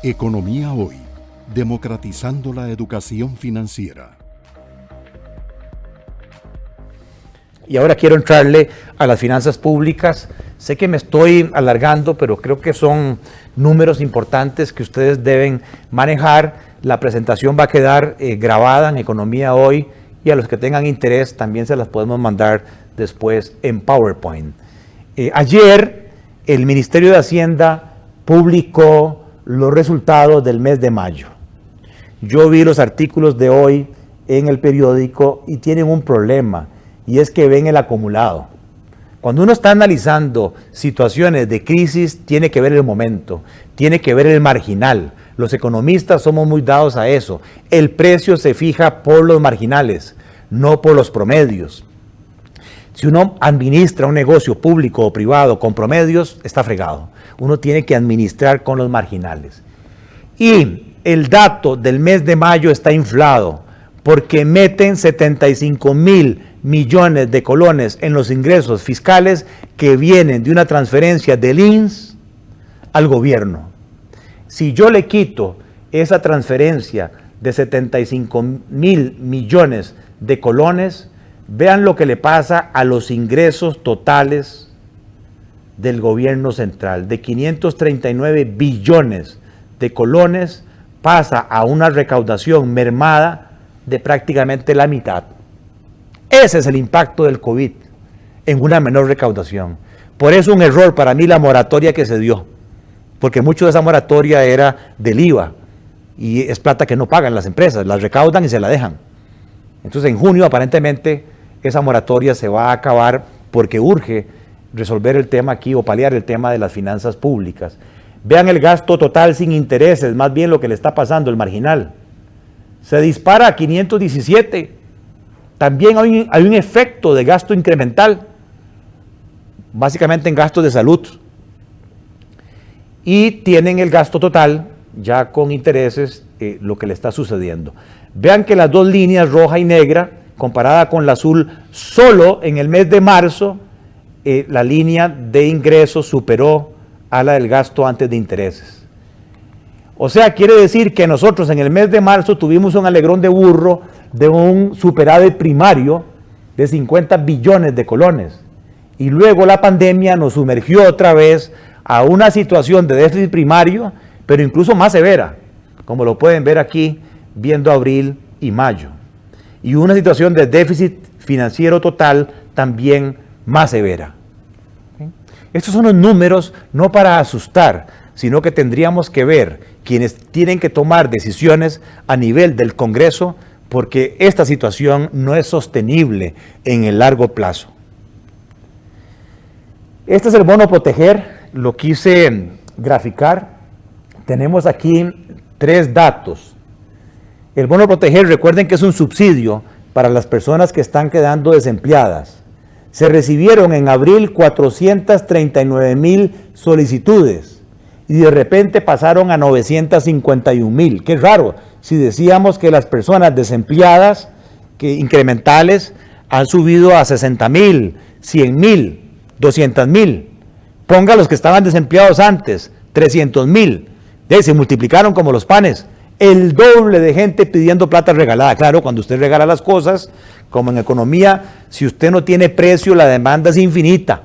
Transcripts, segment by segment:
Economía Hoy, democratizando la educación financiera. Y ahora quiero entrarle a las finanzas públicas. Sé que me estoy alargando, pero creo que son números importantes que ustedes deben manejar. La presentación va a quedar grabada en Economía Hoy y a los que tengan interés también se las podemos mandar después en PowerPoint. Ayer el Ministerio de Hacienda publicó los resultados del mes de mayo. Yo vi los artículos de hoy en el periódico y tienen un problema, y es que ven el acumulado. Cuando uno está analizando situaciones de crisis, tiene que ver el momento, tiene que ver el marginal. Los economistas somos muy dados a eso. El precio se fija por los marginales, no por los promedios. Si uno administra un negocio público o privado con promedios, está fregado. Uno tiene que administrar con los marginales. Y el dato del mes de mayo está inflado porque meten 75,000 millones de colones en los ingresos fiscales que vienen de una transferencia del INSS al gobierno. Si yo le quito esa transferencia de 75,000 millones de colones, vean lo que le pasa a los ingresos totales del gobierno central. De 539 billones de colones pasa a una recaudación mermada de prácticamente la mitad. Ese es el impacto del COVID en una menor recaudación. Por eso un error para mí la moratoria que se dio, porque mucho de esa moratoria era del IVA y es plata que no pagan las empresas, las recaudan y se la dejan. Entonces en junio aparentemente esa moratoria se va a acabar porque urge resolver el tema aquí o paliar el tema de las finanzas públicas. Vean el gasto total sin intereses, más bien lo que le está pasando, el marginal. Se dispara a 517. También hay un efecto de gasto incremental, básicamente en gastos de salud. Y tienen el gasto total, ya con intereses, lo que le está sucediendo. Vean que las dos líneas, roja y negra, comparada con la azul, solo en el mes de marzo, la línea de ingresos superó a la del gasto antes de intereses. O sea, quiere decir que nosotros en el mes de marzo tuvimos un alegrón de burro de un superávit primario de 50 billones de colones. Y luego la pandemia nos sumergió otra vez a una situación de déficit primario, pero incluso más severa, como lo pueden ver aquí, viendo abril y mayo. Y una situación de déficit financiero total también más severa. Estos son los números no para asustar, sino que tendríamos que ver quienes tienen que tomar decisiones a nivel del Congreso, porque esta situación no es sostenible en el largo plazo. Este es el bono proteger, lo quise graficar. Tenemos aquí 3 datos. El bono proteger, recuerden que es un subsidio para las personas que están quedando desempleadas. Se recibieron en abril 439,000 solicitudes y de repente pasaron a 951,000. Qué raro, si decíamos que las personas desempleadas, que incrementales, han subido a 60,000, 100,000, 200,000. Ponga los que estaban desempleados antes, 300,000. Se multiplicaron como los panes. El doble de gente pidiendo plata regalada. Claro, cuando usted regala las cosas, como en economía, si usted no tiene precio, la demanda es infinita.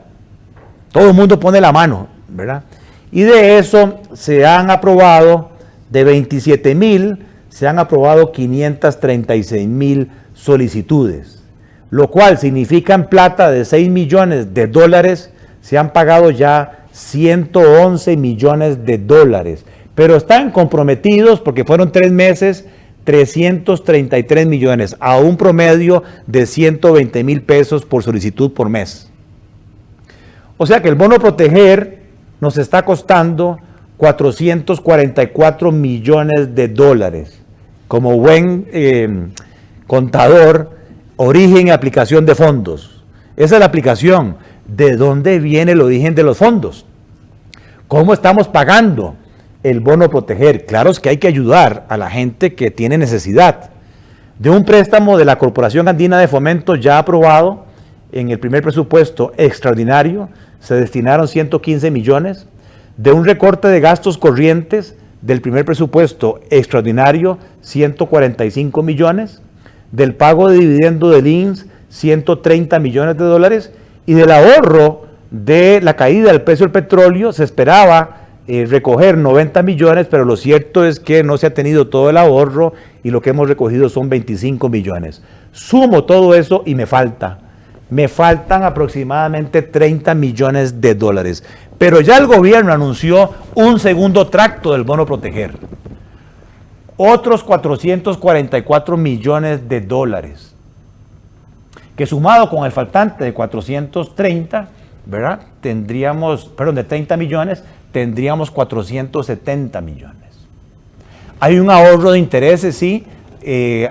Todo el mundo pone la mano, ¿verdad? Y de eso se han aprobado, de 27,000, se han aprobado 536,000 solicitudes, lo cual significa en plata de 6 millones de dólares, se han pagado ya 111 millones de dólares. Pero están comprometidos porque fueron 3 meses, 333 millones, a un promedio de 120,000 pesos por solicitud por mes. O sea que el bono proteger nos está costando 444 millones de dólares. Como buen contador, origen y aplicación de fondos. Esa es la aplicación. ¿De dónde viene el origen de los fondos? ¿Cómo estamos pagando el bono proteger? Claro es que hay que ayudar a la gente que tiene necesidad. De un préstamo de la Corporación Andina de Fomento ya aprobado, en el primer presupuesto extraordinario se destinaron 115 millones. De un recorte de gastos corrientes del primer presupuesto extraordinario, 145 millones, del pago de dividendo del INSS, 130 millones de dólares, y del ahorro de la caída del precio del petróleo se esperaba recoger 90 millones, pero lo cierto es que no se ha tenido todo el ahorro y lo que hemos recogido son 25 millones. Sumo todo eso y me faltan aproximadamente 30 millones de dólares. Pero ya el gobierno anunció un segundo tracto del bono proteger. Otros 444 millones de dólares. Que sumado con el faltante de 430, ¿verdad? De 30 millones, tendríamos 470 millones. Hay un ahorro de intereses, sí,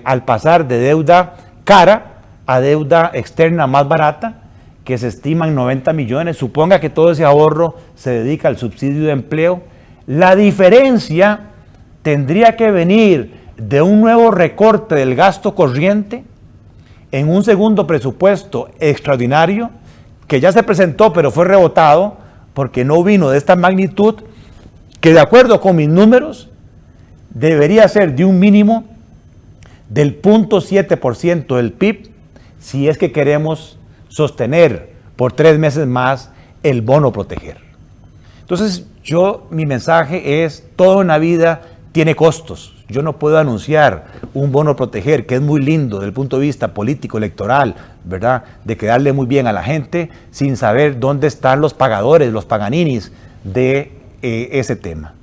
al pasar de deuda cara a deuda externa más barata, que se estima en 90 millones. Suponga que todo ese ahorro se dedica al subsidio de empleo. La diferencia tendría que venir de un nuevo recorte del gasto corriente en un segundo presupuesto extraordinario que ya se presentó pero fue rebotado porque no vino de esta magnitud, que de acuerdo con mis números debería ser de un mínimo del 0.7% del PIB si es que queremos sostener por 3 meses más el bono proteger. Entonces mi mensaje es, toda una vida tiene costos. Yo no puedo anunciar un bono proteger que es muy lindo desde el punto de vista político, electoral, ¿verdad? De quedarle muy bien a la gente sin saber dónde están los pagadores, los paganinis de ese tema.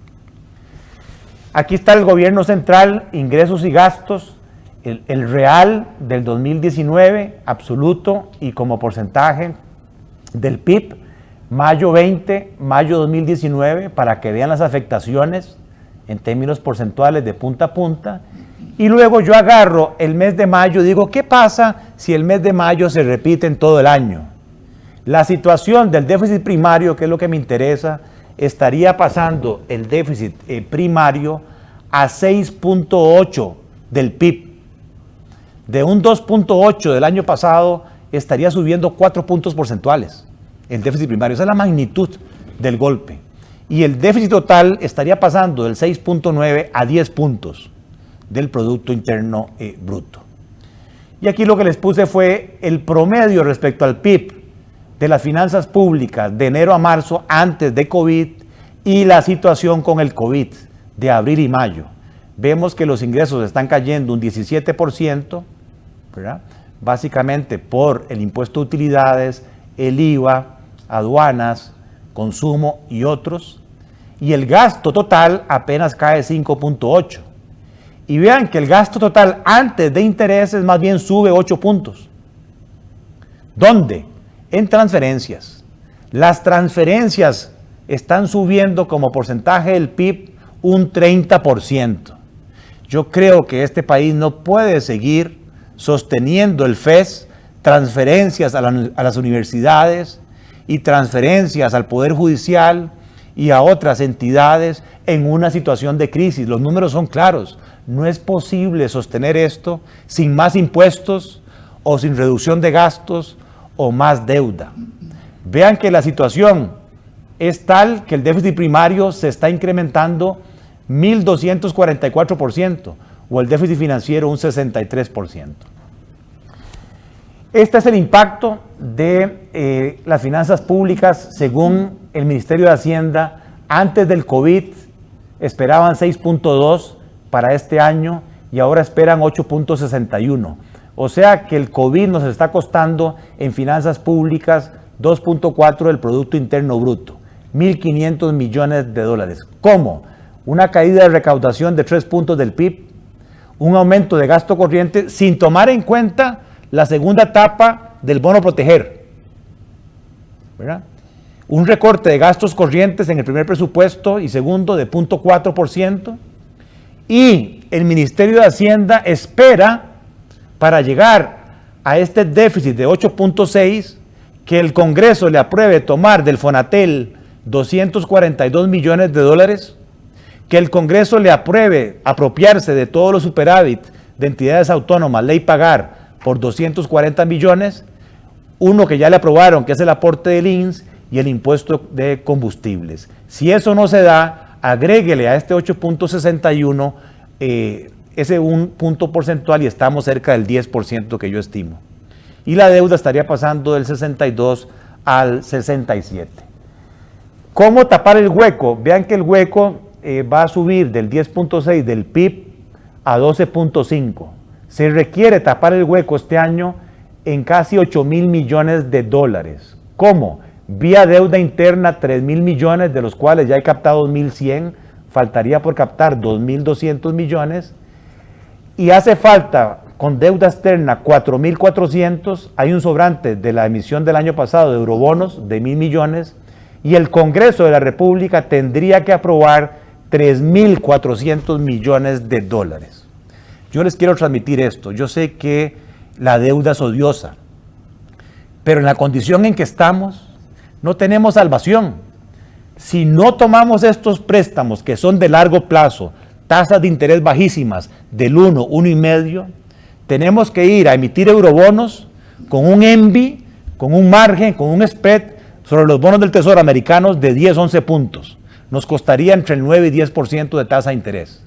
Aquí está el gobierno central, ingresos y gastos, el real del 2019, absoluto y como porcentaje del PIB, mayo 20, mayo 2019, para que vean las afectaciones en términos porcentuales de punta a punta, y luego yo agarro el mes de mayo y digo, ¿qué pasa si el mes de mayo se repite en todo el año? La situación del déficit primario, que es lo que me interesa, estaría pasando el déficit primario a 6.8 del PIB. De un 2.8 del año pasado estaría subiendo 4 puntos porcentuales el déficit primario. Esa es la magnitud del golpe. Y el déficit total estaría pasando del 6.9 a 10 puntos del Producto Interno Bruto. Y aquí lo que les puse fue el promedio respecto al PIB de las finanzas públicas de enero a marzo antes de COVID y la situación con el COVID de abril y mayo. Vemos que los ingresos están cayendo un 17%, ¿verdad? Básicamente por el impuesto de utilidades, el IVA, aduanas, consumo y otros. Y el gasto total apenas cae 5.8. Y vean que el gasto total antes de intereses más bien sube 8 puntos. ¿Dónde? En transferencias. Las transferencias están subiendo como porcentaje del PIB un 30%. Yo creo que este país no puede seguir sosteniendo el FES, transferencias a las universidades y transferencias al Poder Judicial y a otras entidades en una situación de crisis. Los números son claros. No es posible sostener esto sin más impuestos o sin reducción de gastos o más deuda. Vean que la situación es tal que el déficit primario se está incrementando 1.244% o el déficit financiero un 63%. Este es el impacto de las finanzas públicas según el Ministerio de Hacienda. Antes del COVID esperaban 6.2 para este año y ahora esperan 8.61. O sea que el COVID nos está costando en finanzas públicas 2.4 del Producto Interno Bruto, 1.500 millones de dólares. ¿Cómo? Una caída de recaudación de 3 puntos del PIB, un aumento de gasto corriente sin tomar en cuenta la segunda etapa del bono proteger, ¿verdad? Un recorte de gastos corrientes en el primer presupuesto y segundo de 0.4%, y el Ministerio de Hacienda espera para llegar a este déficit de 8.6 que el Congreso le apruebe tomar del Fonatel 242 millones de dólares, que el Congreso le apruebe apropiarse de todos los superávit de entidades autónomas, ley pagar, por 240 millones, uno que ya le aprobaron, que es el aporte del INSS y el impuesto de combustibles. Si eso no se da, agréguele a este 8.61 ese un punto porcentual y estamos cerca del 10% que yo estimo. Y la deuda estaría pasando del 62 al 67. ¿Cómo tapar el hueco? Vean que el hueco va a subir del 10.6 del PIB a 12.5. Se requiere tapar el hueco este año en casi 8.000 millones de dólares. ¿Cómo? Vía deuda interna 3.000 millones, de los cuales ya he captado 2.100, faltaría por captar 2.200 millones. Y hace falta con deuda externa 4.400, hay un sobrante de la emisión del año pasado de eurobonos de 1.000 millones, y el Congreso de la República tendría que aprobar 3.400 millones de dólares. Yo les quiero transmitir esto. Yo sé que la deuda es odiosa, pero en la condición en que estamos, no tenemos salvación. Si no tomamos estos préstamos que son de largo plazo, tasas de interés bajísimas del 1, 1,5, tenemos que ir a emitir eurobonos con un ENVI, con un margen, con un spread sobre los bonos del Tesoro americanos de 10, 11 puntos. Nos costaría entre el 9 y 10% de tasa de interés.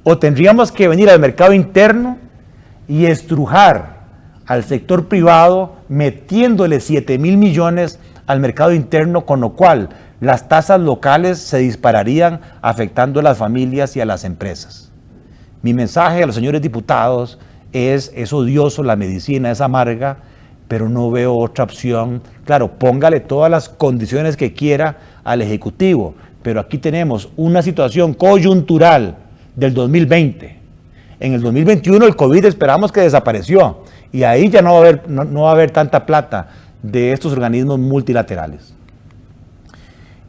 O tendríamos que venir al mercado interno y estrujar al sector privado metiéndole 7.000 millones al mercado interno, con lo cual las tasas locales se dispararían afectando a las familias y a las empresas. Mi mensaje a los señores diputados es odioso, la medicina es amarga, pero no veo otra opción. Claro, póngale todas las condiciones que quiera al Ejecutivo, pero aquí tenemos una situación coyuntural del 2020. En el 2021 el COVID esperamos que desapareció y ahí ya no va a haber tanta plata de estos organismos multilaterales.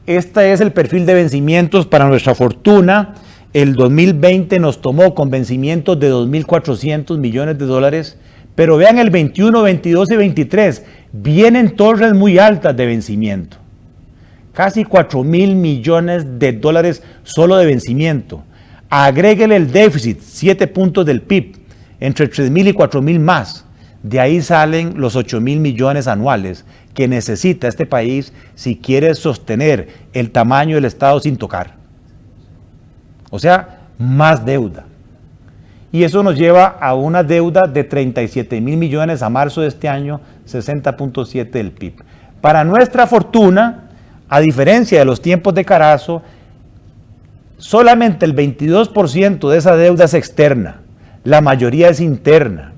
Este es el perfil de vencimientos. Para nuestra fortuna, el 2020 nos tomó con vencimientos de 2.400 millones de dólares, pero vean el 21, 22 y 23, vienen torres muy altas de vencimiento. Casi 4.000 millones de dólares solo de vencimiento. Agréguele el déficit, 7 puntos del PIB, entre 3.000 y 4.000 más. De ahí salen los 8.000 millones anuales que necesita este país si quiere sostener el tamaño del Estado sin tocar. O sea, más deuda. Y eso nos lleva a una deuda de 37.000 millones a marzo de este año, 60.7 del PIB. Para nuestra fortuna, a diferencia de los tiempos de Carazo, solamente el 22% de esa deuda es externa, la mayoría es interna.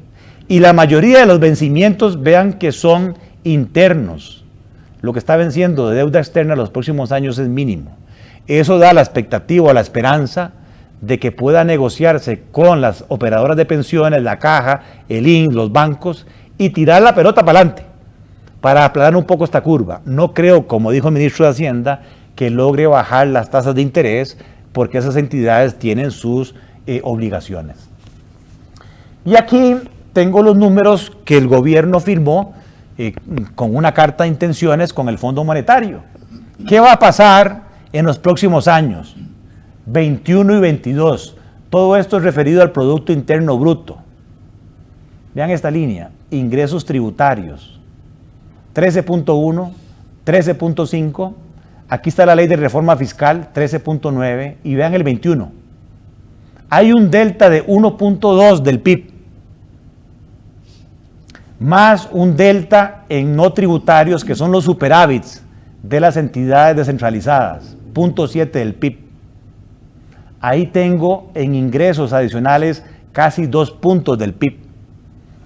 Y la mayoría de los vencimientos, vean que son internos. Lo que está venciendo de deuda externa en los próximos años es mínimo. Eso da la expectativa o la esperanza de que pueda negociarse con las operadoras de pensiones, la Caja, el INS, los bancos, y tirar la pelota para adelante, para aplanar un poco esta curva. No creo, como dijo el ministro de Hacienda, que logre bajar las tasas de interés, porque esas entidades tienen sus obligaciones. Y aquí tengo los números que el gobierno firmó con una carta de intenciones con el Fondo Monetario. ¿Qué va a pasar en los próximos años? 21 y 22. Todo esto es referido al Producto Interno Bruto. Vean esta línea, ingresos tributarios. 13.1, 13.5. Aquí está la ley de reforma fiscal, 13.9. Y vean el 21. Hay un delta de 1.2 del PIB. Más un delta en no tributarios, que son los superávits de las entidades descentralizadas, 0.7 del PIB. Ahí tengo en ingresos adicionales casi 2 puntos del PIB.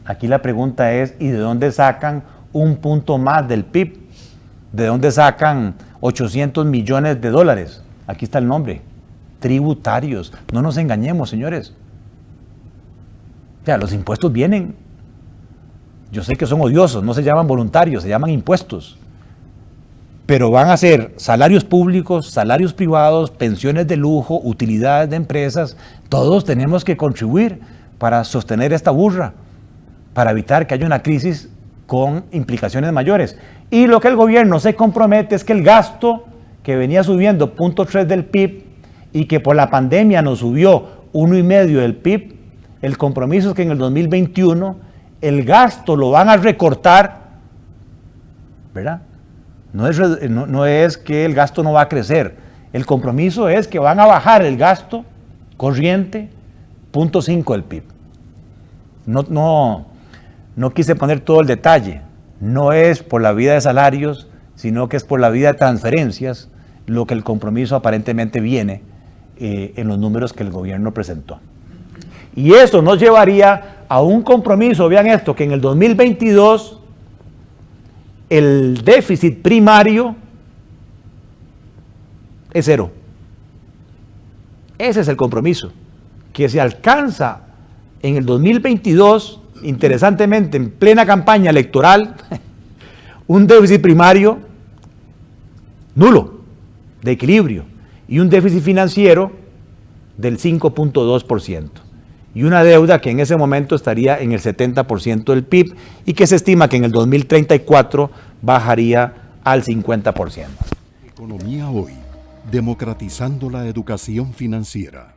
Aquí la pregunta es, ¿y de dónde sacan un punto más del PIB? ¿De dónde sacan 800 millones de dólares? Aquí está el nombre, tributarios. No nos engañemos, señores. O sea, los impuestos vienen. Yo sé que son odiosos, no se llaman voluntarios, se llaman impuestos. Pero van a ser salarios públicos, salarios privados, pensiones de lujo, utilidades de empresas. Todos tenemos que contribuir para sostener esta burra, para evitar que haya una crisis con implicaciones mayores. Y lo que el gobierno se compromete es que el gasto, que venía subiendo 0.3 del PIB y que por la pandemia nos subió 1,5 del PIB, el compromiso es que en el 2021 el gasto lo van a recortar, ¿verdad? No es que el gasto no va a crecer, El compromiso es que van a bajar el gasto corriente 0.5 del PIB. No quise poner todo el detalle. No es por la vía de salarios, sino que es por la vía de transferencias lo que el compromiso aparentemente viene en los números que el gobierno presentó. Y eso nos llevaría a un compromiso, vean esto, que en el 2022 el déficit primario es 0. Ese es el compromiso, que se alcanza en el 2022, interesantemente, en plena campaña electoral, un déficit primario nulo, de equilibrio, y un déficit financiero del 5.2%, y una deuda que en ese momento estaría en el 70% del PIB, y que se estima que en el 2034 bajaría al 50%. Economía Hoy, democratizando la educación financiera.